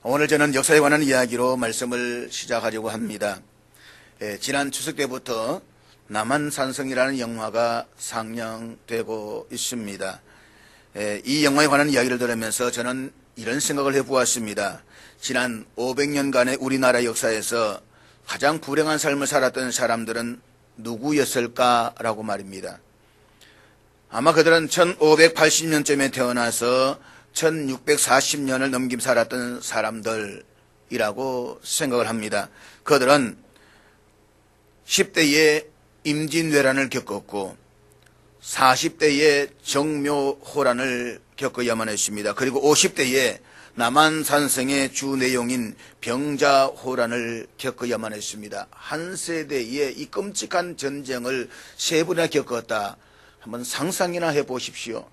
오늘 저는 역사에 관한 이야기로 말씀을 시작하려고 합니다. 지난 추석 때부터 남한산성이라는 영화가 상영되고 있습니다. 이 영화에 관한 이야기를 들으면서 저는 이런 생각을 해보았습니다. 지난 500년간의 우리나라 역사에서 가장 불행한 삶을 살았던 사람들은 누구였을까라고 말입니다. 아마 그들은 1580년쯤에 태어나서 1640년을 넘김 살았던 사람들이라고 생각을 합니다. 그들은 10대에 임진왜란을 겪었고 40대에 정묘호란을 겪어야만 했습니다. 그리고 50대에 남한산성의 주 내용인 병자호란을 겪어야만 했습니다. 한 세대에 이 끔찍한 전쟁을 세 번이나 겪었다. 한번 상상이나 해보십시오.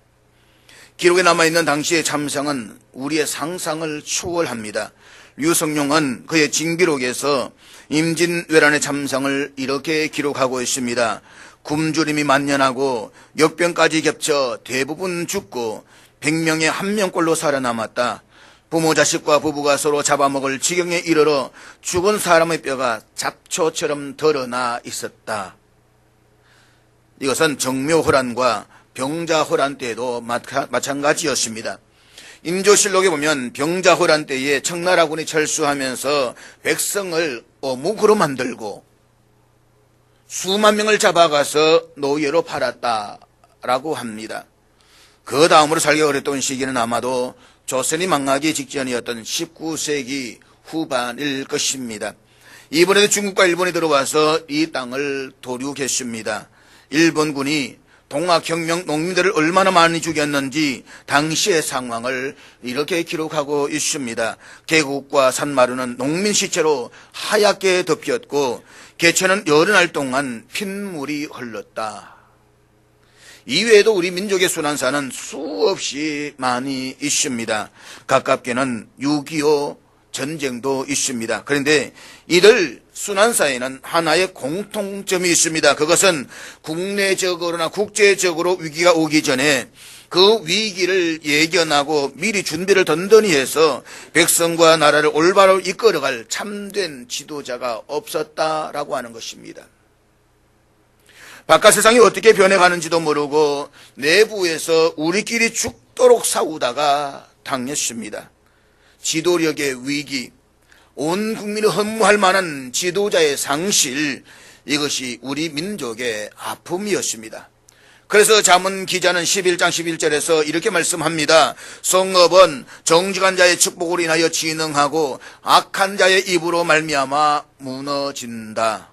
기록에 남아있는 당시의 참상은 우리의 상상을 초월합니다. 류성룡은 그의 징비록에서 임진왜란의 참상을 이렇게 기록하고 있습니다. 굶주림이 만연하고 역병까지 겹쳐 대부분 죽고 100명에 1명꼴로 살아남았다. 부모 자식과 부부가 서로 잡아먹을 지경에 이르러 죽은 사람의 뼈가 잡초처럼 드러나 있었다. 이것은 정묘호란과 병자호란 때에도 마찬가지였습니다. 인조실록에 보면 병자호란 때에 청나라군이 철수하면서 백성을 어묵으로 만들고 수만 명을 잡아가서 노예로 팔았다라고 합니다. 그 다음으로 살기 어렸던 시기는 아마도 조선이 망하기 직전이었던 19세기 후반일 것입니다. 이번에도 중국과 일본이 들어와서 이 땅을 도륙했습니다. 일본군이 동학혁명 농민들을 얼마나 많이 죽였는지 당시의 상황을 이렇게 기록하고 있습니다. 계곡과 산마루는 농민 시체로 하얗게 덮였고 개천은 여러 날 동안 핏물이 흘렀다. 이외에도 우리 민족의 순환사는 수없이 많이 있습니다. 가깝게는 6.25 전쟁도 있습니다. 그런데 이들 순환사에는 하나의 공통점이 있습니다. 그것은 국내적으로나 국제적으로 위기가 오기 전에 그 위기를 예견하고 미리 준비를 든든히 해서 백성과 나라를 올바로 이끌어갈 참된 지도자가 없었다라고 하는 것입니다. 바깥 세상이 어떻게 변해가는지도 모르고 내부에서 우리끼리 죽도록 싸우다가 당했습니다. 지도력의 위기, 온 국민이 허무할 만한 지도자의 상실, 이것이 우리 민족의 아픔이었습니다. 그래서 잠언 기자는 11장 11절에서 이렇게 말씀합니다. 성읍은 정직한 자의 축복으로 인하여 진흥하고 악한 자의 입으로 말미암아 무너진다.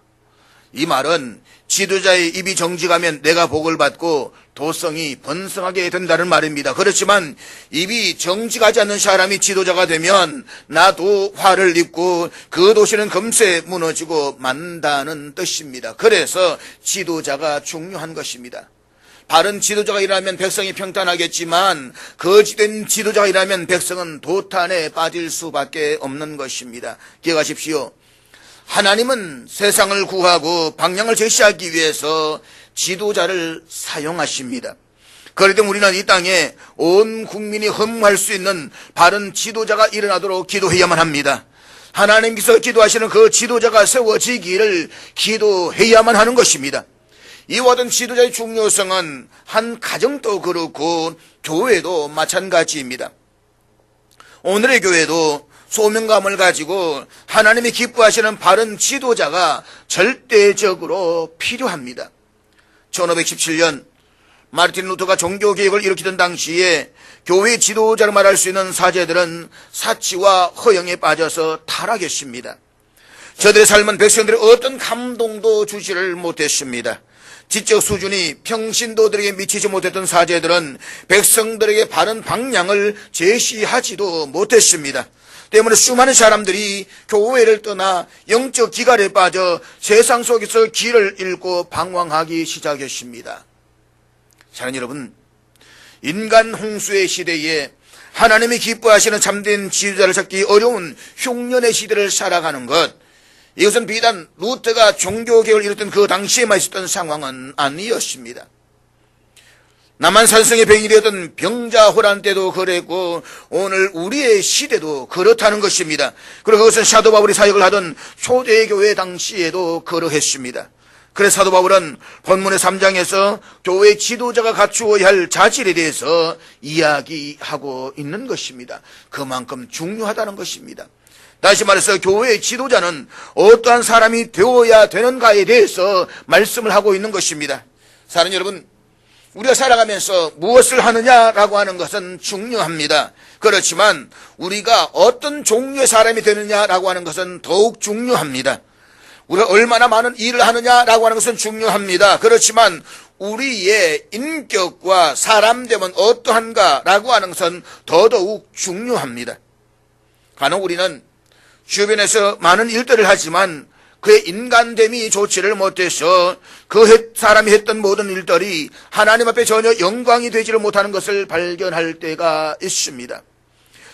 이 말은 지도자의 입이 정직하면 내가 복을 받고 도성이 번성하게 된다는 말입니다. 그렇지만 입이 정직하지 않는 사람이 지도자가 되면 나도 화를 입고 그 도시는 금세 무너지고 만다는 뜻입니다. 그래서 지도자가 중요한 것입니다. 바른 지도자가 일하면 백성이 평탄하겠지만 거짓된 지도자가 일하면 백성은 도탄에 빠질 수밖에 없는 것입니다. 기억하십시오. 하나님은 세상을 구하고 방향을 제시하기 위해서 지도자를 사용하십니다. 그럴 때 우리는 이 땅에 온 국민이 허무할 수 있는 바른 지도자가 일어나도록 기도해야만 합니다. 하나님께서 기도하시는 그 지도자가 세워지기를 기도해야만 하는 것입니다. 이와 같은 지도자의 중요성은 한 가정도 그렇고 교회도 마찬가지입니다. 오늘의 교회도 소명감을 가지고 하나님이 기뻐하시는 바른 지도자가 절대적으로 필요합니다. 1517년 마르틴 루터가 종교개혁을 일으키던 당시에 교회 지도자로 말할 수 있는 사제들은 사치와 허영에 빠져서 타락했습니다. 저들의 삶은 백성들의 어떤 감동도 주지를 못했습니다. 지적 수준이 평신도들에게 미치지 못했던 사제들은 백성들에게 바른 방향을 제시하지도 못했습니다. 때문에 수많은 사람들이 교회를 떠나 영적 기갈에 빠져 세상 속에서 길을 잃고 방황하기 시작했습니다. 사랑하는 여러분, 인간 홍수의 시대에 하나님이 기뻐하시는 참된 지도자를 찾기 어려운 흉년의 시대를 살아가는 것, 이것은 비단 루터가 종교개혁을 이뤘던 그 당시에만 있었던 상황은 아니었습니다. 남한산성의 병이 되었던 병자호란 때도 그랬고 오늘 우리의 시대도 그렇다는 것입니다. 그리고 그것은 사도 바울이 사역을 하던 초대교회 당시에도 그러했습니다. 그래서 사도 바울은 본문의 3장에서 교회 지도자가 갖추어야 할 자질에 대해서 이야기하고 있는 것입니다. 그만큼 중요하다는 것입니다. 다시 말해서 교회의 지도자는 어떠한 사람이 되어야 되는가에 대해서 말씀을 하고 있는 것입니다. 사랑하는 여러분, 우리가 살아가면서 무엇을 하느냐라고 하는 것은 중요합니다. 그렇지만 우리가 어떤 종류의 사람이 되느냐라고 하는 것은 더욱 중요합니다. 우리가 얼마나 많은 일을 하느냐라고 하는 것은 중요합니다. 그렇지만 우리의 인격과 사람됨은 어떠한가라고 하는 것은 더더욱 중요합니다. 간혹 우리는 주변에서 많은 일들을 하지만 그의 인간됨이 좋지를 못해서 그 사람이 했던 모든 일들이 하나님 앞에 전혀 영광이 되지를 못하는 것을 발견할 때가 있습니다.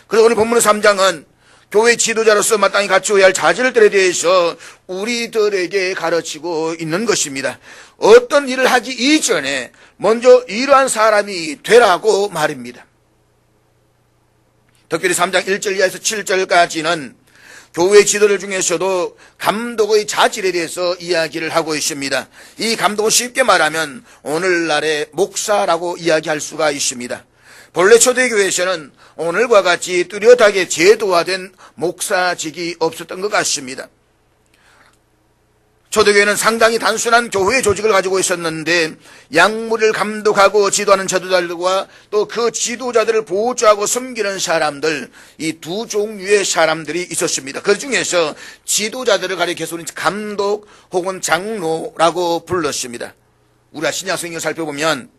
그래서 오늘 본문 3장은 교회 지도자로서 마땅히 갖추어야 할 자질들에 대해서 우리들에게 가르치고 있는 것입니다. 어떤 일을 하기 이전에 먼저 이러한 사람이 되라고 말입니다. 특별히 3장 1절 이하에서 7절까지는 교회 지도를 중에서도 감독의 자질에 대해서 이야기를 하고 있습니다. 이 감독은 쉽게 말하면 오늘날의 목사라고 이야기할 수가 있습니다. 본래 초대교회에서는 오늘과 같이 뚜렷하게 제도화된 목사직이 없었던 것 같습니다. 초대교회는 상당히 단순한 교회 조직을 가지고 있었는데 약물을 감독하고 지도하는 지도자들과 또 그 지도자들을 보조하고 섬기는 사람들, 이 두 종류의 사람들이 있었습니다. 그 중에서 지도자들을 가리켜서는 감독 혹은 장로라고 불렀습니다. 우리가 신약성경을 살펴보면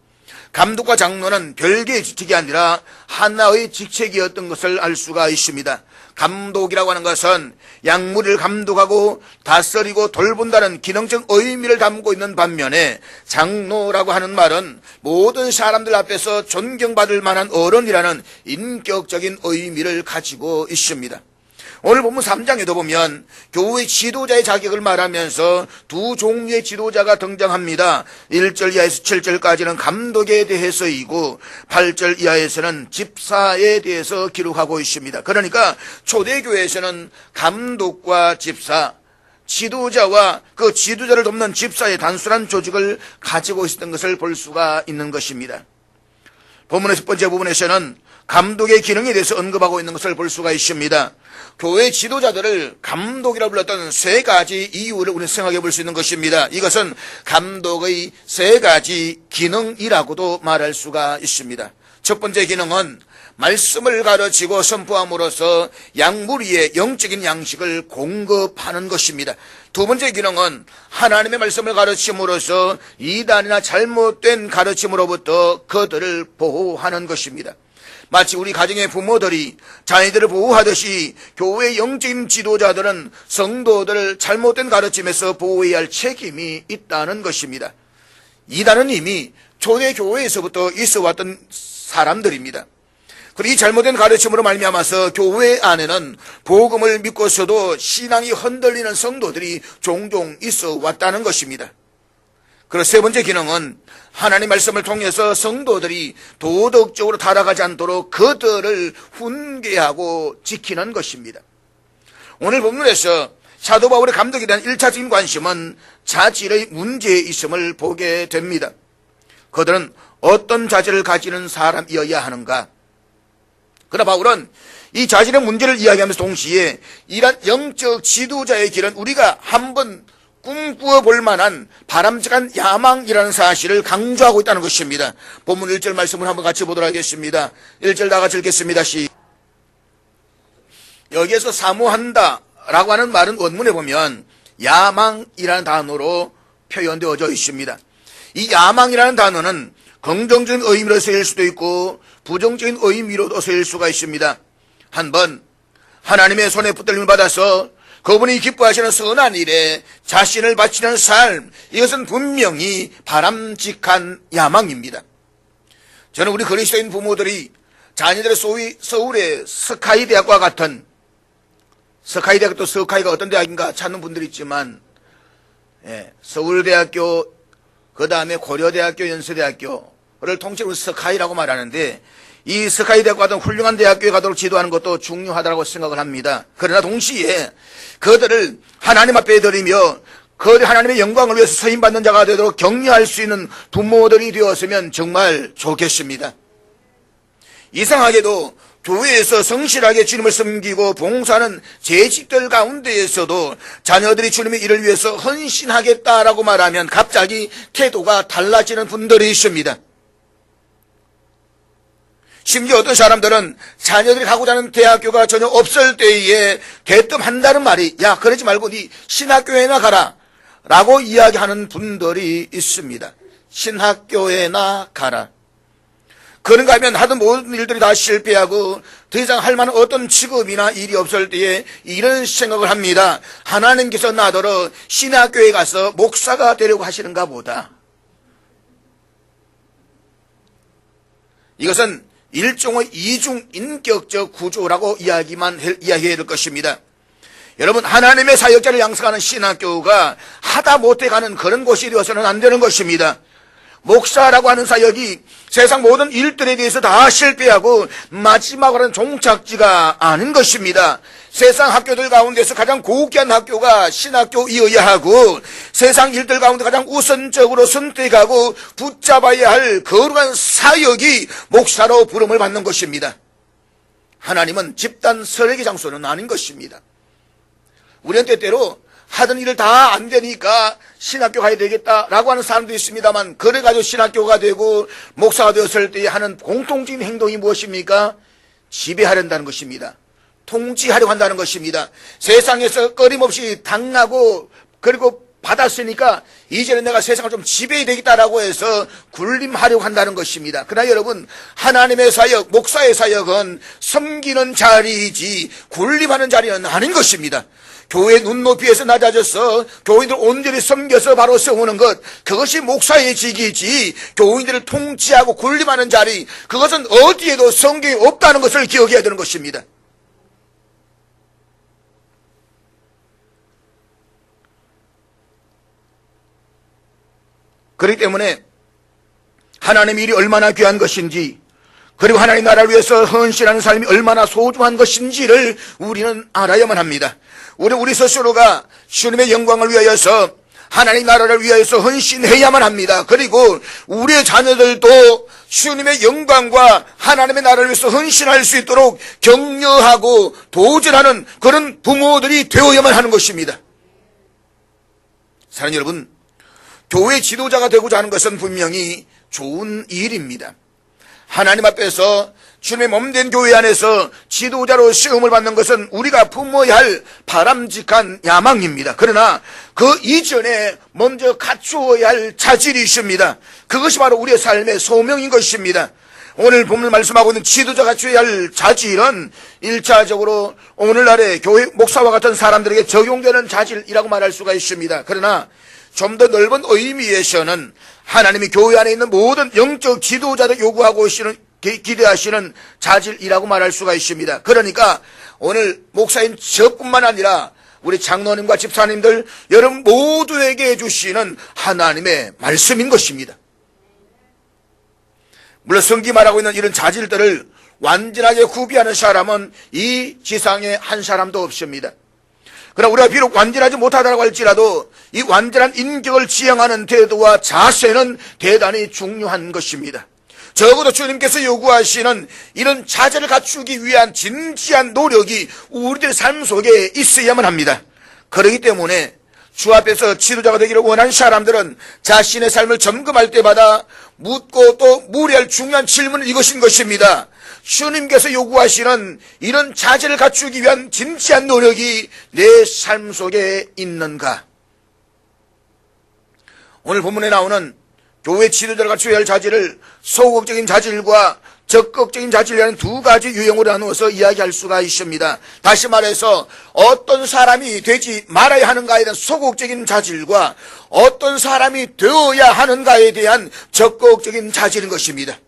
감독과 장로는 별개의 직책이 아니라 하나의 직책이었던 것을 알 수가 있습니다. 감독이라고 하는 것은 약물을 감독하고 다스리고 돌본다는 기능적 의미를 담고 있는 반면에 장로라고 하는 말은 모든 사람들 앞에서 존경받을 만한 어른이라는 인격적인 의미를 가지고 있습니다. 오늘 본문 3장에도 보면 교회 지도자의 자격을 말하면서 두 종류의 지도자가 등장합니다. 1절 이하에서 7절까지는 감독에 대해서이고 8절 이하에서는 집사에 대해서 기록하고 있습니다. 그러니까 초대교회에서는 감독과 집사, 지도자와 그 지도자를 돕는 집사의 단순한 조직을 가지고 있었던 것을 볼 수가 있는 것입니다. 본문의 첫 번째 부분에서는 감독의 기능에 대해서 언급하고 있는 것을 볼 수가 있습니다. 교회 지도자들을 감독이라고 불렀던 세 가지 이유를 우리는 생각해 볼 수 있는 것입니다. 이것은 감독의 세 가지 기능이라고도 말할 수가 있습니다. 첫 번째 기능은 말씀을 가르치고 선포함으로써 약물위의 영적인 양식을 공급하는 것입니다. 두 번째 기능은 하나님의 말씀을 가르침으로써 이단이나 잘못된 가르침으로부터 그들을 보호하는 것입니다. 마치 우리 가정의 부모들이 자녀들을 보호하듯이 교회의 영적인 지도자들은 성도들을 잘못된 가르침에서 보호해야 할 책임이 있다는 것입니다. 이단은 이미 초대교회에서부터 있어왔던 사람들입니다. 그리고 이 잘못된 가르침으로 말미암아서 교회 안에는 복음을 믿고서도 신앙이 흔들리는 성도들이 종종 있어 왔다는 것입니다. 그리고 세 번째 기능은 하나님 말씀을 통해서 성도들이 도덕적으로 타락하지 않도록 그들을 훈계하고 지키는 것입니다. 오늘 본문에서 사도 바울의 감독에 대한 1차적인 관심은 자질의 문제에 있음을 보게 됩니다. 그들은 어떤 자질을 가지는 사람이어야 하는가? 그러나 바울은 이 자질의 문제를 이야기하면서 동시에 이런 영적 지도자의 길은 우리가 한번 꿈꾸어 볼 만한 바람직한 야망이라는 사실을 강조하고 있다는 것입니다. 본문 1절 말씀을 한번 같이 보도록 하겠습니다. 1절 다 같이 읽겠습니다. 여기에서 사모한다 라고 하는 말은 원문에 보면 야망이라는 단어로 표현되어져 있습니다. 이 야망이라는 단어는 긍정적인 의미로 쓰일 수도 있고 부정적인 의미로도 쓰일 수가 있습니다. 한번 하나님의 손에 붙들림을 받아서 그분이 기뻐하시는 선한 일에 자신을 바치는 삶, 이것은 분명히 바람직한 야망입니다. 저는 우리 그리스도인 부모들이 자녀들의 소위 서울의 스카이 대학과 같은, 스카이 대학 또 스카이가 어떤 대학인가 찾는 분들이 있지만, 서울대학교, 그 다음에 고려대학교, 연세대학교, 학교를 통째로 스카이라고 말하는데, 이 스카이 대학 같은 훌륭한 대학교에 가도록 지도하는 것도 중요하다고 생각을 합니다. 그러나 동시에 그들을 하나님 앞에 드리며 그들 하나님의 영광을 위해서 서임받는 자가 되도록 격려할 수 있는 부모들이 되었으면 정말 좋겠습니다. 이상하게도 교회에서 성실하게 주님을 섬기고 봉사하는 재직들 가운데에서도 자녀들이 주님의 일을 위해서 헌신하겠다라고 말하면 갑자기 태도가 달라지는 분들이 있습니다. 심지어 어떤 사람들은 자녀들이 가고자 하는 대학교가 전혀 없을 때에 대뜸 한다는 말이, 야, 그러지 말고 네 신학교에나 가라 라고 이야기하는 분들이 있습니다. 신학교에나 가라. 그런가 하면 하던 모든 일들이 다 실패하고 더 이상 할 만한 어떤 직업이나 일이 없을 때에 이런 생각을 합니다. 하나님께서 나더러 신학교에 가서 목사가 되려고 하시는가 보다. 이것은 일종의 이중인격적 구조라고 이야기해야 될 것입니다. 여러분, 하나님의 사역자를 양성하는 신학교가 하다 못해 가는 그런 곳이 되어서는 안 되는 것입니다. 목사라고 하는 사역이 세상 모든 일들에 대해서 다 실패하고 마지막으로는 종착지가 아닌 것입니다. 세상 학교들 가운데서 가장 고귀한 학교가 신학교이어야 하고, 세상 일들 가운데 가장 우선적으로 선택하고 붙잡아야 할 거룩한 사역이 목사로 부름을 받는 것입니다. 하나님은 집단 설계 장소는 아닌 것입니다. 우리는 때때로 하던 일을 다 안 되니까 신학교 가야 되겠다라고 하는 사람도 있습니다만, 그래가지고 신학교가 되고 목사가 되었을 때 하는 공통적인 행동이 무엇입니까? 지배하려는 것입니다. 통치하려고 한다는 것입니다. 세상에서 끊임없이 당하고 그리고 받았으니까 이제는 내가 세상을 좀 지배해야 되겠다라고 해서 군림하려고 한다는 것입니다. 그러나 여러분, 하나님의 사역, 목사의 사역은 섬기는 자리이지 군림하는 자리는 아닌 것입니다. 교회 눈높이에서 낮아져서 교인들 온전히 섬겨서 바로 세우는 것, 그것이 목사의 직이지 교인들을 통치하고 군림하는 자리, 그것은 어디에도 성경에 없다는 것을 기억해야 되는 것입니다. 그렇기 때문에 하나님의 일이 얼마나 귀한 것인지, 그리고 하나님 나라를 위해서 헌신하는 삶이 얼마나 소중한 것인지를 우리는 알아야만 합니다. 우리 스스로가 주님의 영광을 위하여서 하나님 나라를 위하여서 헌신해야만 합니다. 그리고 우리의 자녀들도 주님의 영광과 하나님의 나라를 위해서 헌신할 수 있도록 격려하고 도전하는 그런 부모들이 되어야만 하는 것입니다. 사랑하는 여러분, 교회 지도자가 되고자 하는 것은 분명히 좋은 일입니다. 하나님 앞에서 주님의 몸된 교회 안에서 지도자로 시험을 받는 것은 우리가 품어야 할 바람직한 야망입니다. 그러나 그 이전에 먼저 갖추어야 할 자질이 있습니다. 그것이 바로 우리의 삶의 소명인 것입니다. 오늘 본문 말씀하고 있는 지도자가 갖춰야 할 자질은 1차적으로 오늘날의 교회 목사와 같은 사람들에게 적용되는 자질이라고 말할 수가 있습니다. 그러나 좀 더 넓은 의미에서는 하나님이 교회 안에 있는 모든 영적 지도자들 요구하고 기대하시는 자질이라고 말할 수가 있습니다. 그러니까 오늘 목사인 저뿐만 아니라 우리 장로님과 집사님들 여러분 모두에게 주시는 하나님의 말씀인 것입니다. 물론 성경이 말하고 있는 이런 자질들을 완전하게 구비하는 사람은 이 지상에 한 사람도 없습니다. 그러나 우리가 비록 완전하지 못하다고 할지라도 이 완전한 인격을 지향하는 태도와 자세는 대단히 중요한 것입니다. 적어도 주님께서 요구하시는 이런 자질을 갖추기 위한 진지한 노력이 우리들 삶 속에 있어야만 합니다. 그렇기 때문에 주 앞에서 지도자가 되기를 원하는 사람들은 자신의 삶을 점검할 때마다 묻고 또 물어야 할 중요한 질문은 이것인 것입니다. 주님께서 요구하시는 이런 자질을 갖추기 위한 진지한 노력이 내 삶 속에 있는가? 오늘 본문에 나오는 교회 지도자를 갖춰야 할 자질을 소극적인 자질과 적극적인 자질이라는 두 가지 유형으로 나누어서 이야기할 수가 있습니다. 다시 말해서 어떤 사람이 되지 말아야 하는가에 대한 소극적인 자질과 어떤 사람이 되어야 하는가에 대한 적극적인 자질인 것입니다.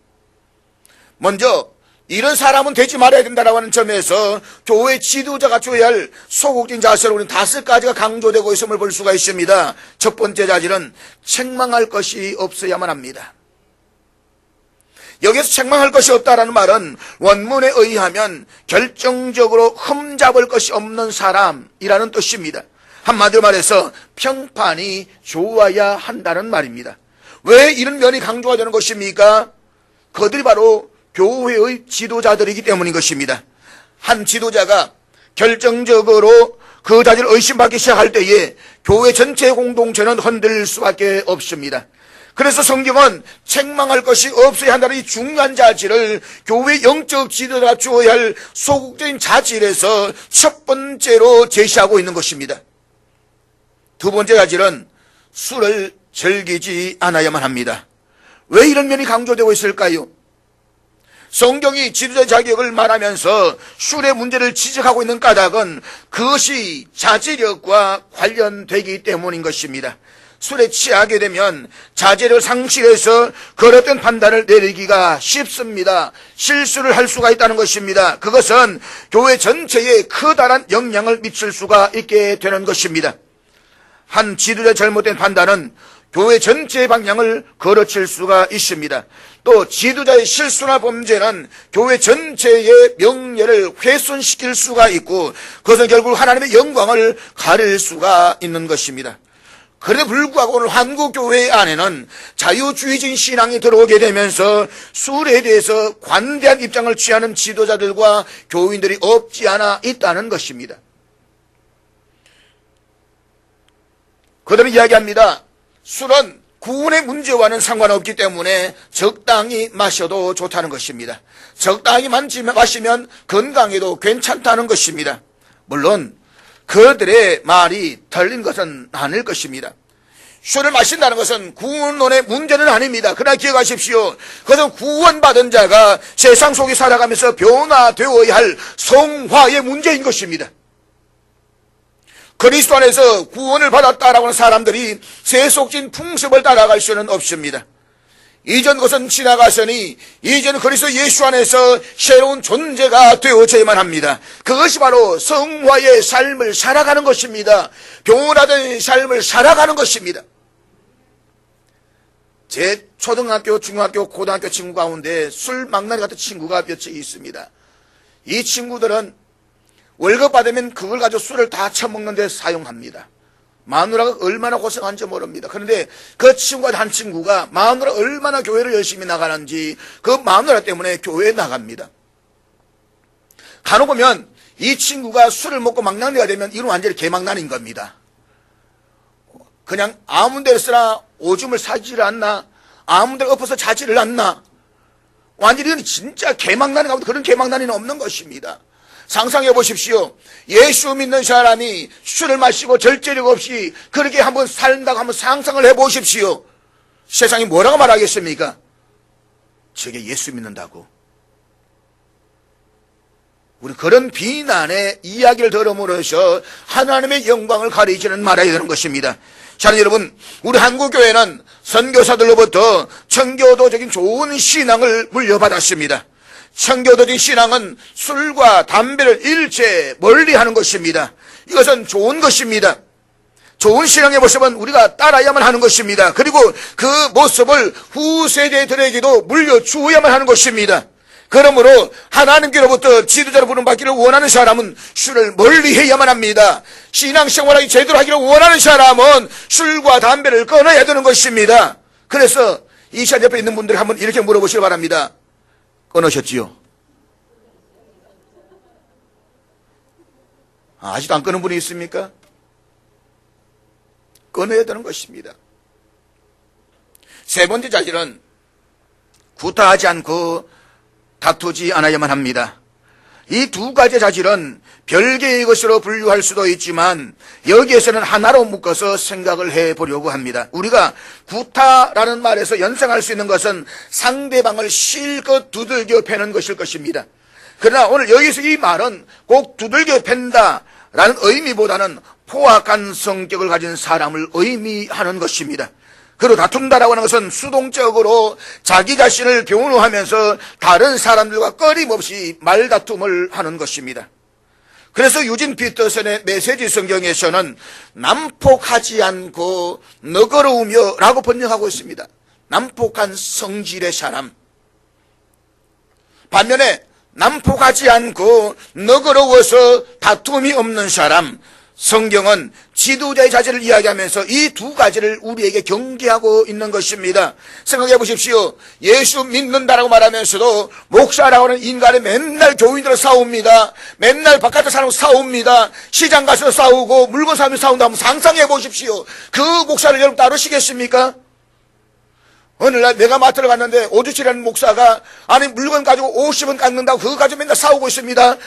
먼저 이런 사람은 되지 말아야 된다라고 하는 점에서 교회 지도자가 갖춰야 할 소극적인 자세로 우리는 5가지가 강조되고 있음을 볼 수가 있습니다. 첫 번째 자질은 책망할 것이 없어야만 합니다. 여기서 책망할 것이 없다라는 말은 원문에 의하면 결정적으로 흠잡을 것이 없는 사람이라는 뜻입니다. 한마디로 말해서 평판이 좋아야 한다는 말입니다. 왜 이런 면이 강조가 되는 것입니까? 그들이 바로 교회의 지도자들이기 때문인 것입니다. 한 지도자가 결정적으로 그 자질을 의심받기 시작할 때에 교회 전체 공동체는 흔들릴 수밖에 없습니다. 그래서 성경은 책망할 것이 없어야 한다는 이 중요한 자질을 교회 영적 지도자가 주어야 할 소극적인 자질에서 첫 번째로 제시하고 있는 것입니다. 두 번째 자질은 술을 즐기지 않아야만 합니다. 왜 이런 면이 강조되고 있을까요? 성경이 지도자 자격을 말하면서 술의 문제를 지적하고 있는 까닭은 그것이 자제력과 관련되기 때문인 것입니다. 술에 취하게 되면 자제를 상실해서 그릇된 판단을 내리기가 쉽습니다. 실수를 할 수가 있다는 것입니다. 그것은 교회 전체에 커다란 영향을 미칠 수가 있게 되는 것입니다. 한 지도자의 잘못된 판단은 교회 전체의 방향을 거르칠 수가 있습니다. 또 지도자의 실수나 범죄는 교회 전체의 명예를 훼손시킬 수가 있고 그것은 결국 하나님의 영광을 가릴 수가 있는 것입니다. 그래도 불구하고 오늘 한국교회 안에는 자유주의적인 신앙이 들어오게 되면서 술에 대해서 관대한 입장을 취하는 지도자들과 교인들이 없지 않아 있다는 것입니다. 그들은 이야기합니다. 술은 구원의 문제와는 상관없기 때문에 적당히 마셔도 좋다는 것입니다. 적당히 마시면 건강에도 괜찮다는 것입니다. 물론 그들의 말이 틀린 것은 아닐 것입니다. 술을 마신다는 것은 구원론의 문제는 아닙니다. 그러나 기억하십시오. 그것은 구원받은 자가 세상 속에 살아가면서 변화되어야 할 성화의 문제인 것입니다. 그리스도 안에서 구원을 받았다라고 하는 사람들이 세속적인 풍습을 따라갈 수는 없습니다. 이전 것은 지나갔으니 이제는 그리스도 예수 안에서 새로운 존재가 되어져야만 합니다. 그것이 바로 성화의 삶을 살아가는 것입니다. 변화된 삶을 살아가는 것입니다. 제 초등학교, 중학교, 고등학교 친구 가운데 술 망나니 같은 친구가 몇 명 있습니다. 이 친구들은 월급 받으면 그걸 가지고 술을 다 처먹는 데 사용합니다. 마누라가 얼마나 고생한지 모릅니다. 그런데 그 친구가 한 친구가 마누라 얼마나 교회를 열심히 나가는지 그 마누라 때문에 교회에 나갑니다. 간혹 보면 이 친구가 술을 먹고 망나니가 되면 이건 완전히 개망나니인 겁니다. 그냥 아무 데서나 오줌을 싸지를 않나, 아무 데나 엎어서 자지를 않나, 완전히 이건 진짜 개망나니 가운데 그런 개망나니는 없는 것입니다. 상상해 보십시오. 예수 믿는 사람이 술을 마시고 절제력 없이 그렇게 한번 산다고 한번 상상을 해 보십시오. 세상이 뭐라고 말하겠습니까? 저게 예수 믿는다고. 우리 그런 비난의 이야기를 들음으로써 하나님의 영광을 가리지는 말아야 되는 것입니다. 자, 여러분, 우리 한국교회는 선교사들로부터 청교도적인 좋은 신앙을 물려받았습니다. 청교도적인 신앙은 술과 담배를 일체 멀리하는 것입니다. 이것은 좋은 것입니다. 좋은 신앙의 모습은 우리가 따라야만 하는 것입니다. 그리고 그 모습을 후세대들에게도 물려주어야만 하는 것입니다. 그러므로 하나님께로부터 지도자로 부름받기를 원하는 사람은 술을 멀리해야만 합니다. 신앙생활하기 제대로 하기를 원하는 사람은 술과 담배를 끊어야 되는 것입니다. 그래서 이 시간 옆에 있는 분들이 한번 이렇게 물어보시기 바랍니다. 끊으셨지요? 아직도 안 끊은 분이 있습니까? 끊어야 되는 것입니다. 세 번째 자질은 구타하지 않고 다투지 않아야만 합니다. 이 두 가지 자질은 별개의 것으로 분류할 수도 있지만 여기에서는 하나로 묶어서 생각을 해보려고 합니다. 우리가 구타라는 말에서 연상할 수 있는 것은 상대방을 실컷 두들겨 패는 것일 것입니다. 그러나 오늘 여기서 이 말은 꼭 두들겨 팬다라는 의미보다는 포악한 성격을 가진 사람을 의미하는 것입니다. 그리고 다툰다라고 하는 것은 수동적으로 자기 자신을 변호하면서 다른 사람들과 끊임없이 말다툼을 하는 것입니다. 그래서 유진 피터슨의 메시지 성경에서는 난폭하지 않고 너그러우며 라고 번역하고 있습니다. 난폭한 성질의 사람. 반면에 난폭하지 않고 너그러워서 다툼이 없는 사람, 성경은 지도자의 자질을 이야기하면서 이 두 가지를 우리에게 경계하고 있는 것입니다. 생각해 보십시오. 예수 믿는다라고 말하면서도 목사라고 하는 인간이 맨날 교인들과 싸웁니다. 맨날 바깥에 사람과 싸웁니다. 시장 가서 싸우고 물건 사면 싸운다 하면 상상해 보십시오. 그 목사를 여러분 따르시겠습니까? 어느 날 내가 마트를 갔는데 오주치라는 목사가 아니 물건 가지고 50원 깎는다고 그거 가지고 맨날 싸우고 있습니다.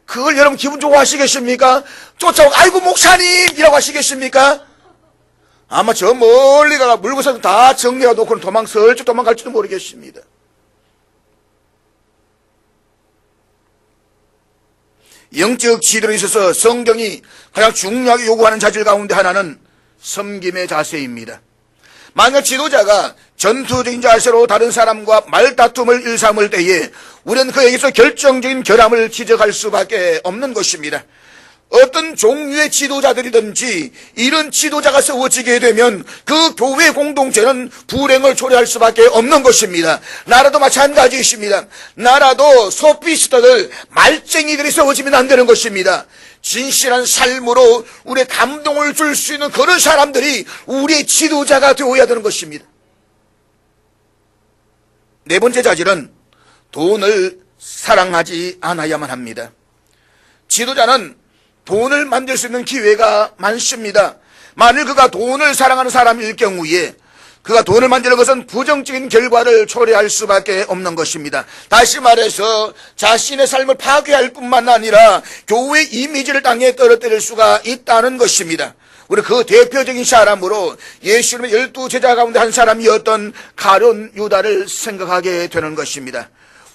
그걸 여러분 기분 좋아하시겠습니까? 쫓아오고 아이고 목사님 이라고 하시겠습니까? 아마 저 멀리 가가 물건 다 정리해 놓고는 슬쩍 도망갈지도 모르겠습니다. 영적 지도에 있어서 성경이 가장 중요하게 요구하는 자질 가운데 하나는 섬김의 자세입니다. 만약 지도자가 전투적인 자세로 다른 사람과 말다툼을 일삼을 때에 우리는 그에게서 결정적인 결함을 지적할 수밖에 없는 것입니다. 어떤 종류의 지도자들이든지 이런 지도자가 세워지게 되면 그 교회 공동체는 불행을 초래할 수밖에 없는 것입니다. 나라도 마찬가지입니다. 나라도 소피스터들, 말쟁이들이 세워지면 안 되는 것입니다. 진실한 삶으로 우리의 감동을 줄 수 있는 그런 사람들이 우리의 지도자가 되어야 되는 것입니다. 네 번째 자질은 돈을 사랑하지 않아야만 합니다. 지도자는 돈을 만들 수 있는 기회가 많습니다. 만일 그가 돈을 사랑하는 사람일 경우에 그가 돈을 만드는 것은 부정적인 결과를 초래할 수밖에 없는 것입니다. 다시 말해서 자신의 삶을 파괴할 뿐만 아니라 교회 이미지를 땅에 떨어뜨릴 수가 있다는 것입니다. 우리 그 대표적인 사람으로 예수님의 12제자 가운데 한 사람이었던 가룟 유다를 생각하게 되는 것입니다.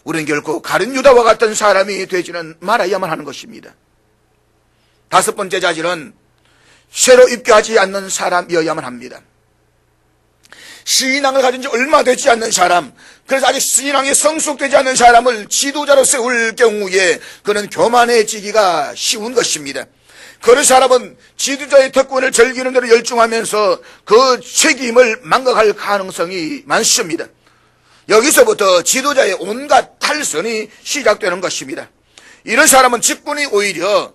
우리는 결코 가룟 유다와 같은 사람이 되지는 말아야만 하는 것입니다. 다섯 번째 자질은 새로 입교하지 않는 사람이어야만 합니다. 신앙을 가진 지 얼마 되지 않는 사람, 그래서 아직 신앙이 성숙되지 않는 사람을 지도자로 세울 경우에 그는 교만해지기가 쉬운 것입니다. 그런 사람은 지도자의 특권을 즐기는 대로 열중하면서 그 책임을 망각할 가능성이 많습니다. 여기서부터 지도자의 온갖 탈선이 시작되는 것입니다. 이런 사람은 직분이 오히려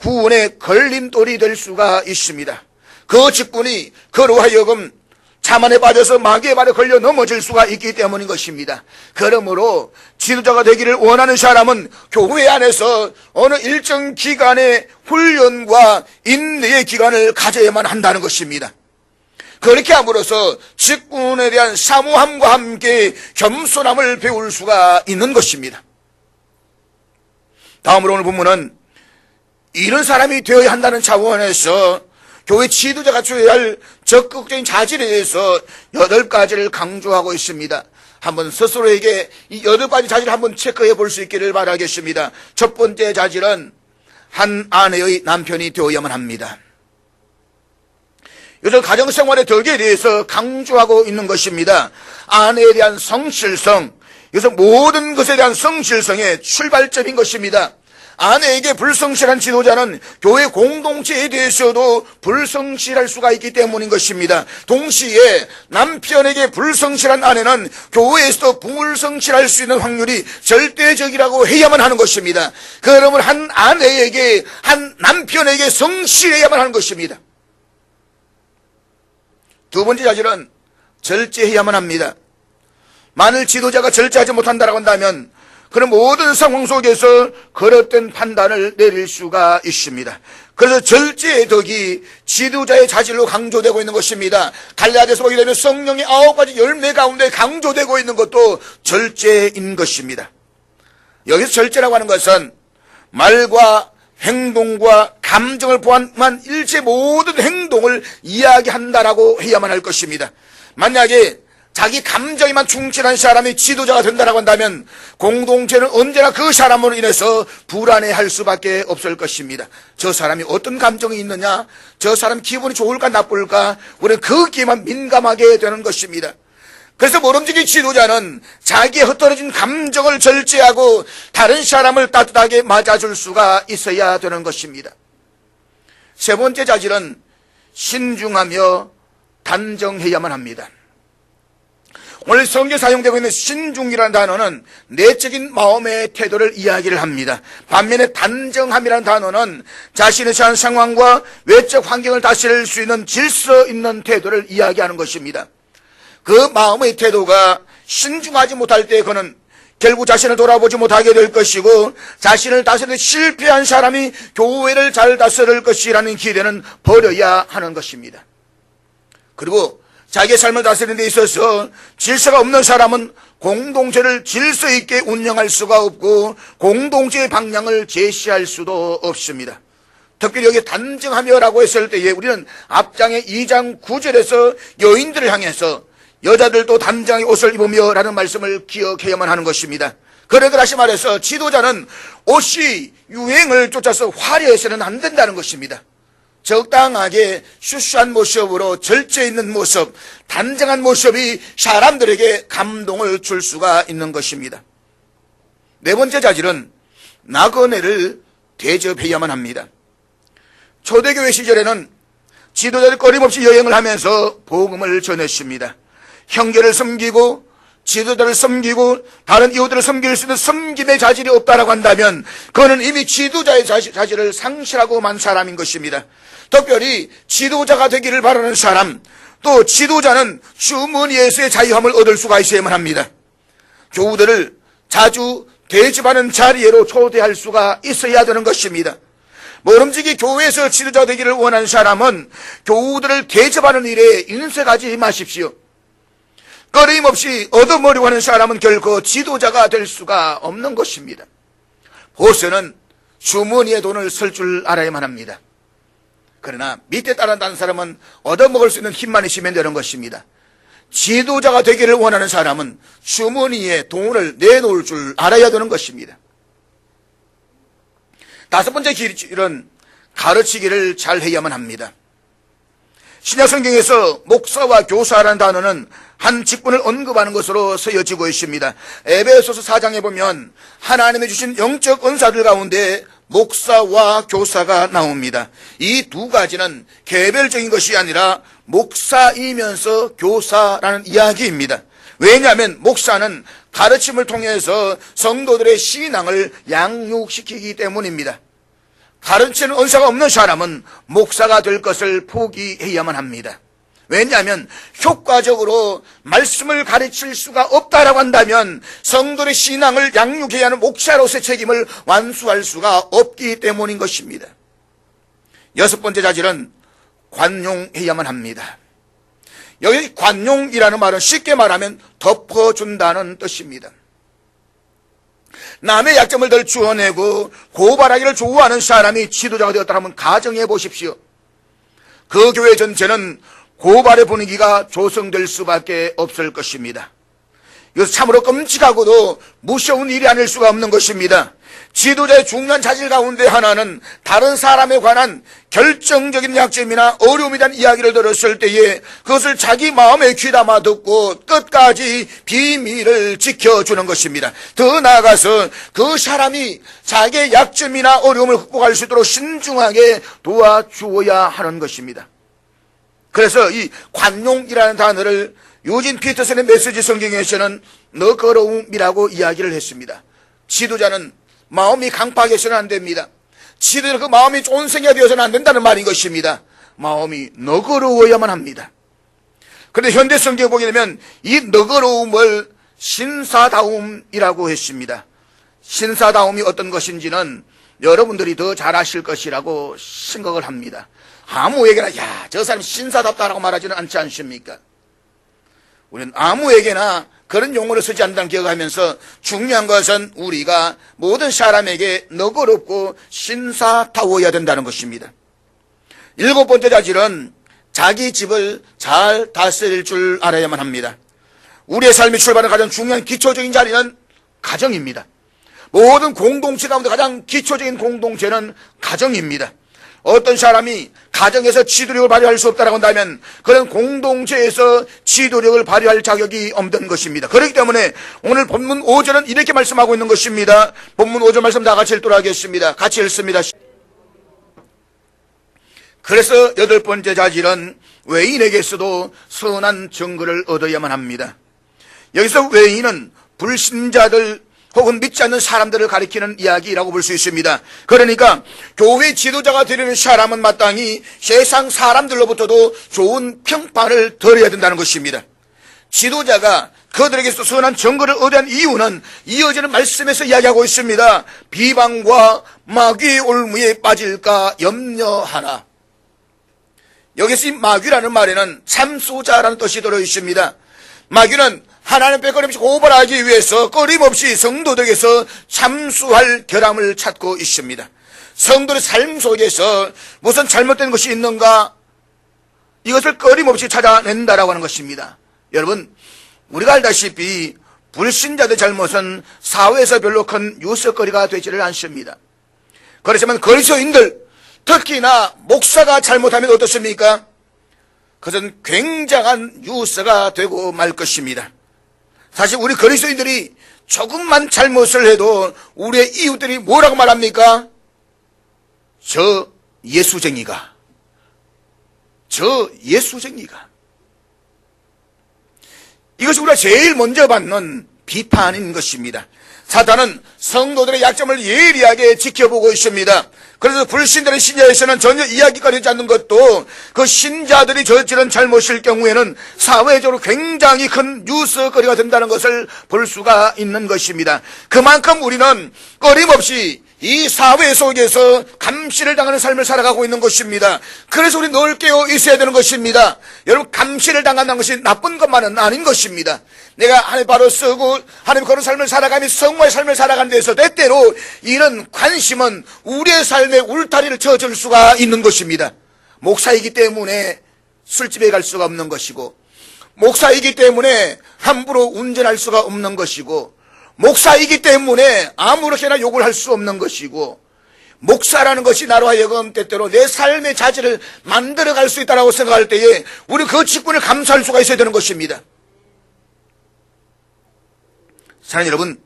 구원의 걸림돌이 될 수가 있습니다. 그 직분이 그로 하여금 자만에 빠져서 마귀의 발에 걸려 넘어질 수가 있기 때문인 것입니다. 그러므로 지도자가 되기를 원하는 사람은 교회 안에서 어느 일정 기간의 훈련과 인내의 기간을 가져야만 한다는 것입니다. 그렇게 함으로써 직분에 대한 사모함과 함께 겸손함을 배울 수가 있는 것입니다. 다음으로 오늘 본문은 이런 사람이 되어야 한다는 차원에서 교회 지도자가 줘야 할 적극적인 자질에 대해서 8가지를 강조하고 있습니다. 한번 스스로에게 이 8가지 자질을 한번 체크해 볼 수 있기를 바라겠습니다. 첫 번째 자질은 한 아내의 남편이 되어야만 합니다. 요즘 가정생활의 덕에 대해서 강조하고 있는 것입니다. 아내에 대한 성실성, 그래서 모든 것에 대한 성실성의 출발점인 것입니다. 아내에게 불성실한 지도자는 교회 공동체에 대해서도 불성실할 수가 있기 때문인 것입니다. 동시에 남편에게 불성실한 아내는 교회에서도 불성실할 수 있는 확률이 절대적이라고 해야만 하는 것입니다. 그러면 한 아내에게, 한 남편에게 성실해야만 하는 것입니다. 두 번째 자질은 절제해야만 합니다. 만일 지도자가 절제하지 못한다고 한다면 그런 모든 상황 속에서 그릇된 판단을 내릴 수가 있습니다. 그래서 절제의 덕이 지도자의 자질로 강조되고 있는 것입니다. 갈라디아서 보게 되면 성령의 9가지 열매 가운데 강조되고 있는 것도 절제인 것입니다. 여기서 절제라고 하는 것은 말과 행동과 감정을 포함한 일체 모든 행동을 이야기한다라고 해야만 할 것입니다. 만약에 자기 감정에만 충실한 사람이 지도자가 된다고 한다면 공동체는 언제나 그 사람으로 인해서 불안해할 수밖에 없을 것입니다. 저 사람이 어떤 감정이 있느냐, 저 사람 기분이 좋을까 나쁠까, 우리는 거기에만 민감하게 되는 것입니다. 그래서 모름지기 지도자는 자기의 흩어진 감정을 절제하고 다른 사람을 따뜻하게 맞아줄 수가 있어야 되는 것입니다. 세 번째 자질은 신중하며 단정해야만 합니다. 오늘 성경에 사용되고 있는 신중이라는 단어는 내적인 마음의 태도를 이야기를 합니다. 반면에 단정함이라는 단어는 자신의 처한 상황과 외적 환경을 다스릴 수 있는 질서 있는 태도를 이야기하는 것입니다. 그 마음의 태도가 신중하지 못할 때 그는 결국 자신을 돌아보지 못하게 될 것이고, 자신을 다스리는 실패한 사람이 교회를 잘 다스릴 것이라는 기대는 버려야 하는 것입니다. 그리고 자기의 삶을 다스리는 데 있어서 질서가 없는 사람은 공동체를 질서 있게 운영할 수가 없고 공동체의 방향을 제시할 수도 없습니다. 특별히 여기 단정하며라고 했을 때에 우리는 앞장의 2장 9절에서 여인들을 향해서 여자들도 단정하게 옷을 입으며 라는 말씀을 기억해야만 하는 것입니다. 그러고 다시 말해서 지도자는 옷이 유행을 쫓아서 화려해서는 안 된다는 것입니다. 적당하게 슈슈한 모습으로 절제 있는 모습, 단정한 모습이 사람들에게 감동을 줄 수가 있는 것입니다. 네 번째 자질은 나그네를 대접해야만 합니다. 초대교회 시절에는 지도자들이 끊임없이 여행을 하면서 복음을 전했습니다. 형제를 섬기고 지도자를 섬기고 다른 이웃들을 섬길 수 있는 섬김의 자질이 없다라고 한다면 그는 이미 지도자의 자질을 상실하고 만 사람인 것입니다. 특별히 지도자가 되기를 바라는 사람, 또 지도자는 주머니에서의 자유함을 얻을 수가 있어야만 합니다. 교우들을 자주 대접하는 자리로 초대할 수가 있어야 되는 것입니다. 모름지기 교회에서 지도자 되기를 원하는 사람은 교우들을 대접하는 일에 인색하지 마십시오. 끊임없이 얻어먹으려고 하는 사람은 결코 지도자가 될 수가 없는 것입니다. 보스는 주머니에 돈을 쓸 줄 알아야만 합니다. 그러나 밑에 따른다는 사람은 얻어먹을 수 있는 힘만 있으면 되는 것입니다. 지도자가 되기를 원하는 사람은 주머니에 돈을 내놓을 줄 알아야 되는 것입니다. 다섯 번째 길은 가르치기를 잘 해야만 합니다. 신약 성경에서 목사와 교사라는 단어는 한 직분을 언급하는 것으로 쓰여지고 있습니다. 에베소서 4장에 보면 하나님이 주신 영적 은사들 가운데 목사와 교사가 나옵니다. 이 두 가지는 개별적인 것이 아니라 목사이면서 교사라는 이야기입니다. 왜냐하면 목사는 가르침을 통해서 성도들의 신앙을 양육시키기 때문입니다. 가르치는 은사가 없는 사람은 목사가 될 것을 포기해야만 합니다. 왜냐하면 효과적으로 말씀을 가르칠 수가 없다라고 한다면 성도의 신앙을 양육해야 하는 목사로서의 책임을 완수할 수가 없기 때문인 것입니다. 여섯 번째 자질은 관용해야만 합니다. 여기 관용이라는 말은 쉽게 말하면 덮어준다는 뜻입니다. 남의 약점을 덜 주워내고 고발하기를 좋아하는 사람이 지도자가 되었다면 가정해 보십시오. 그 교회 전체는 고발의 분위기가 조성될 수밖에 없을 것입니다. 이것은 참으로 끔찍하고도 무서운 일이 아닐 수가 없는 것입니다. 지도자의 중요한 자질 가운데 하나는 다른 사람에 관한 결정적인 약점이나 어려움에 대한 이야기를 들었을 때에 그것을 자기 마음에 귀담아 듣고 끝까지 비밀을 지켜주는 것입니다. 더 나아가서 그 사람이 자기의 약점이나 어려움을 극복할 수 있도록 신중하게 도와주어야 하는 것입니다. 그래서 이 관용이라는 단어를 유진 피터슨의 메시지 성경에서는 너그러움이라고 이야기를 했습니다. 지도자는 마음이 강팍해서는 안 됩니다. 지도자는 그 마음이 쫀생이가 되어서는 안 된다는 말인 것입니다. 마음이 너그러워야만 합니다. 그런데 현대 성경에 보게 되면 이 너그러움을 신사다움이라고 했습니다. 신사다움이 어떤 것인지는 여러분들이 더 잘 아실 것이라고 생각을 합니다. 아무에게나 야, 저 사람 신사답다라고 말하지는 않지 않습니까? 우리는 아무에게나 그런 용어를 쓰지 않는다는 기억하면서 중요한 것은 우리가 모든 사람에게 너그럽고 신사다워야 된다는 것입니다. 일곱 번째 자질은 자기 집을 잘 다스릴 줄 알아야만 합니다. 우리의 삶의 출발은 가장 중요한 기초적인 자리는 가정입니다. 모든 공동체 가운데 가장 기초적인 공동체는 가정입니다. 어떤 사람이 가정에서 지도력을 발휘할 수 없다고 한다면 그런 공동체에서 지도력을 발휘할 자격이 없는 것입니다. 그렇기 때문에 오늘 본문 5절은 이렇게 말씀하고 있는 것입니다. 본문 5절 말씀 다 같이 읽도록 하겠습니다. 같이 읽습니다. 그래서 여덟 번째 자질은 외인에게서도 선한 증거를 얻어야만 합니다. 여기서 외인은 불신자들 혹은 믿지 않는 사람들을 가리키는 이야기라고 볼 수 있습니다. 그러니까 교회 지도자가 되려는 사람은 마땅히 세상 사람들로부터도 좋은 평판을 들어야 된다는 것입니다. 지도자가 그들에게서 선한 증거를 얻은 이유는 이어지는 말씀에서 이야기하고 있습니다. 비방과 마귀의 올무에 빠질까 염려하나. 여기서 이 마귀라는 말에는 참소자라는 뜻이 들어 있습니다. 마귀는 하나님 앞에 끊임없이 고발하기 위해서 끊임없이 성도들에게서 참수할 결함을 찾고 있습니다. 성도의 삶 속에서 무슨 잘못된 것이 있는가, 이것을 끊임없이 찾아낸다라고 하는 것입니다. 여러분, 우리가 알다시피 불신자들의 잘못은 사회에서 별로 큰 유서거리가 되지를 않습니다. 그렇지만 그리스도인들, 특히나 목사가 잘못하면 어떻습니까? 그것은 굉장한 유서가 되고 말 것입니다. 사실 우리 그리스도인들이 조금만 잘못을 해도 우리의 이웃들이 뭐라고 말합니까? 저 예수쟁이가. 이것이 우리가 제일 먼저 받는 비판인 것입니다. 사탄은 성도들의 약점을 예리하게 지켜보고 있습니다. 그래서 불신들의 신자에서는 전혀 이야기가 되지 않는 것도 그 신자들이 저지른 잘못일 경우에는 사회적으로 굉장히 큰 뉴스거리가 된다는 것을 볼 수가 있는 것입니다. 그만큼 우리는 끊임없이 이 사회 속에서 감시를 당하는 삶을 살아가고 있는 것입니다. 그래서 우리 늘 깨어 있어야 되는 것입니다. 여러분, 감시를 당한다는 것이 나쁜 것만은 아닌 것입니다. 내가 하나님 바로 쓰고 하나님 그런 삶을 살아가며 성화의 삶을 살아가는 데서 때때로 이런 관심은 우리의 삶에 울타리를 쳐줄 수가 있는 것입니다. 목사이기 때문에 술집에 갈 수가 없는 것이고, 목사이기 때문에 함부로 운전할 수가 없는 것이고, 목사이기 때문에 아무렇게나 욕을 할 수 없는 것이고, 목사라는 것이 나로 하여금 때때로 내 삶의 자질을 만들어갈 수 있다고 생각할 때에 우리 그 직분을 감수할 수가 있어야 되는 것입니다. 사랑하는 여러분,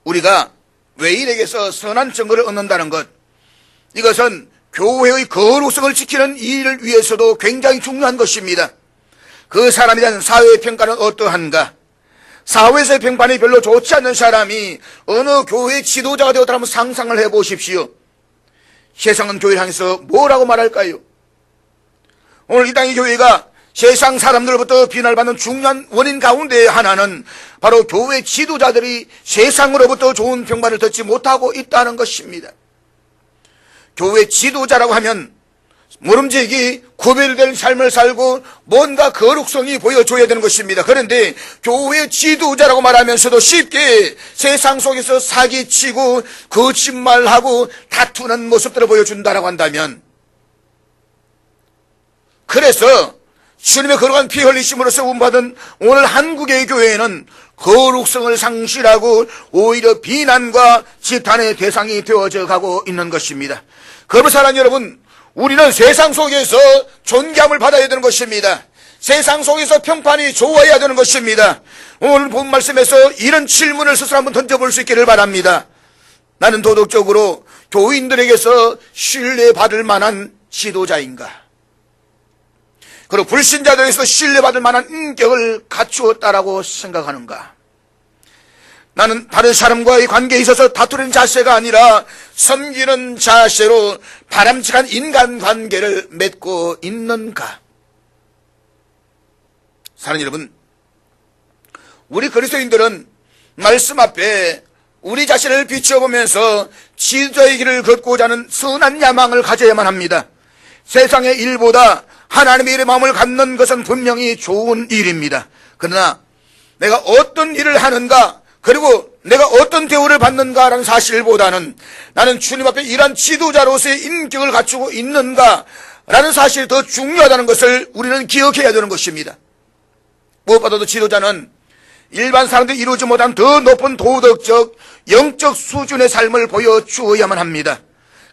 우리가 외인에게서 선한 증거를 얻는다는 것, 이것은 교회의 거룩성을 지키는 일을 위해서도 굉장히 중요한 것입니다. 그 사람에 대한 사회의 평가는 어떠한가? 사회에서의 평판이 별로 좋지 않는 사람이 어느 교회의 지도자가 되었다면 한번 상상을 해보십시오. 세상은 교회를 향해서 뭐라고 말할까요? 오늘 이 땅의 교회가 세상 사람들로부터 비난을 받는 중요한 원인 가운데 하나는 바로 교회 지도자들이 세상으로부터 좋은 평판을 듣지 못하고 있다는 것입니다. 교회 지도자라고 하면 모름지기 구별된 삶을 살고 뭔가 거룩성이 보여줘야 되는 것입니다. 그런데 교회 지도자라고 말하면서도 쉽게 세상 속에서 사기치고 거짓말하고 다투는 모습들을 보여준다라고 한다면, 그래서 주님의 거룩한 피 흘리심으로써 구원받은 오늘 한국의 교회는 거룩성을 상실하고 오히려 비난과 지탄의 대상이 되어져 가고 있는 것입니다. 그러므로 사랑하는 여러분, 우리는 세상 속에서 존경을 받아야 되는 것입니다. 세상 속에서 평판이 좋아야 되는 것입니다. 오늘 본 말씀에서 이런 질문을 스스로 한번 던져볼 수 있기를 바랍니다. 나는 도덕적으로 교인들에게서 신뢰받을 만한 지도자인가? 그리고 불신자들에게서 신뢰받을 만한 인격을 갖추었다라고 생각하는가? 나는 다른 사람과의 관계에 있어서 다투는 자세가 아니라 섬기는 자세로 바람직한 인간관계를 맺고 있는가? 사랑하는 여러분, 우리 그리스도인들은 말씀 앞에 우리 자신을 비춰보면서 지도자의 길을 걷고자 하는 선한 야망을 가져야만 합니다. 세상의 일보다 하나님의 일에 마음을 갖는 것은 분명히 좋은 일입니다. 그러나 내가 어떤 일을 하는가, 그리고 내가 어떤 대우를 받는가라는 사실보다는 나는 주님 앞에 이러한 지도자로서의 인격을 갖추고 있는가라는 사실이 더 중요하다는 것을 우리는 기억해야 되는 것입니다. 무엇보다도 지도자는 일반 사람들이 이루지 못한 더 높은 도덕적, 영적 수준의 삶을 보여주어야만 합니다.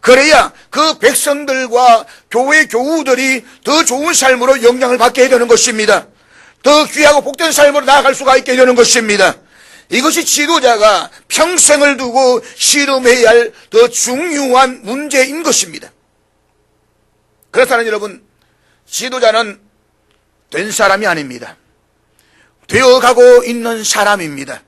그래야 그 백성들과 교회 교우들이 더 좋은 삶으로 영향을 받게 되는 것입니다. 더 귀하고 복된 삶으로 나아갈 수가 있게 되는 것입니다. 이것이 지도자가 평생을 두고 실험해야 할 더 중요한 문제인 것입니다. 그렇다는 여러분, 지도자는 된 사람이 아닙니다. 되어가고 있는 사람입니다.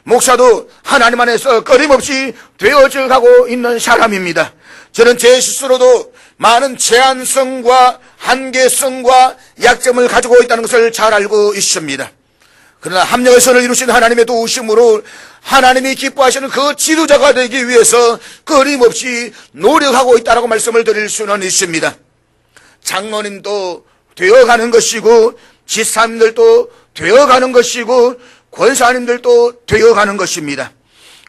목사도 하나님 안에서 끊임없이 되어져 가고 있는 사람입니다. 저는 제 스스로도 많은 제한성과 한계성과 약점을 가지고 있다는 것을 잘 알고 있습니다. 그러나 합력의 선을 이루신 하나님의 도우심으로 하나님이 기뻐하시는 그 지도자가 되기 위해서 끊임없이 노력하고 있다고 말씀을 드릴 수는 있습니다. 장로님도 되어가는 것이고 지사님들도 되어가는 것이고 권사님들도 되어가는 것입니다.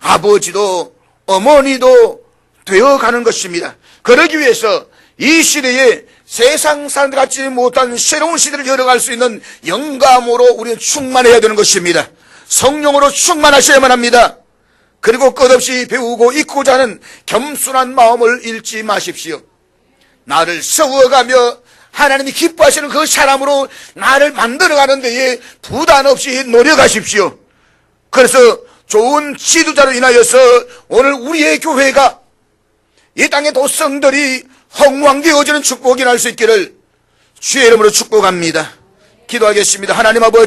아버지도 어머니도 되어가는 것입니다. 그러기 위해서 이 시대에 세상 사람들 같지 못한 새로운 시대를 열어갈 수 있는 영감으로 우리는 충만해야 되는 것입니다. 성령으로 충만하셔야만 합니다. 그리고 끝없이 배우고 잊고자 하는 겸손한 마음을 잃지 마십시오. 나를 세워가며 하나님이 기뻐하시는 그 사람으로 나를 만들어가는 데에 부담 없이 노력하십시오. 그래서 좋은 지도자로 인하여서 오늘 우리의 교회가 이 땅의 도성들이 흥왕되어지는 축복이 날 수 있기를 주의 이름으로 축복합니다. 기도하겠습니다. 하나님 아버지,